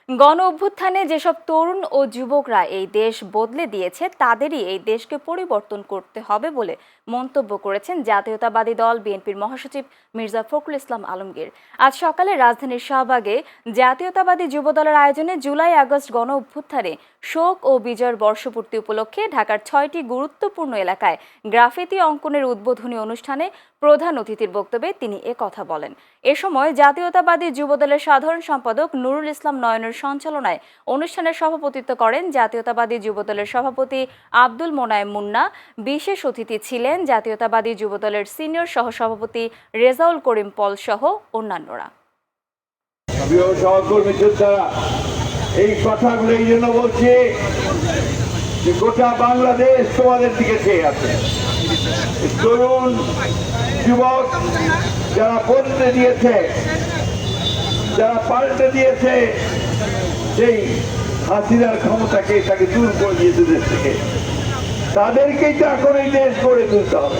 গণ অভ্যুত্থানে যেসব তরুণ ও যুবকরা এই দেশ বদলে দিয়েছে তাদেরই এই দেশকে পরিবর্তন করতে হবে বলে মন্তব্য করেছেন জাতীয়তাবাদী দল বিএনপির মহাসচিব মির্জা ফখরুল ইসলাম আলমগীর। আজ সকালে রাজধানীর শাহবাগে জাতীয়তাবাদী যুবদলের আয়োজনে জুলাই আগস্ট গণ অভ্যুত্থানে শোক ও বিজয়ের বর্ষপূর্তি উপলক্ষে ঢাকার 6টি গুরুত্বপূর্ণ এলাকায় গ্রাফিতি অঙ্কনের উদ্বোধনী অনুষ্ঠানে প্রধান অতিথির বক্তব্যে তিনি একথা বলেন। এ সময় জাতীয়তাবাদী যুবদলের সাধারণ সম্পাদক নুরুল ইসলাম নয়নের সঞ্চালনায় অনুষ্ঠানের সভাপতিত্ব করেন জাতীয়তাবাদী যুবদলের সভাপতি আব্দুল মোনায়েম মুন্না। বিশেষ অতিথি ছিলেন জাতীয়তাবাদী যুবদলের সিনিয়র সহসভাপতি রেজাউল করিম পল সহ অন্যান্যরা। এই কথাগুলো এই জন্য বলছি যে গোটা বাংলাদেশ তোমাদের দিকে চেয়ে আছে। তরুণ যুবক যারা বদলে দিয়েছে, যারা পাল্টে দিয়েছে সেই হাসিনার ক্ষমতাকে, তাকে দূর করে দিয়েছে দেশ থেকে, তাদেরকেই তো এখন এই দেশ গড়ে তুলতে হবে।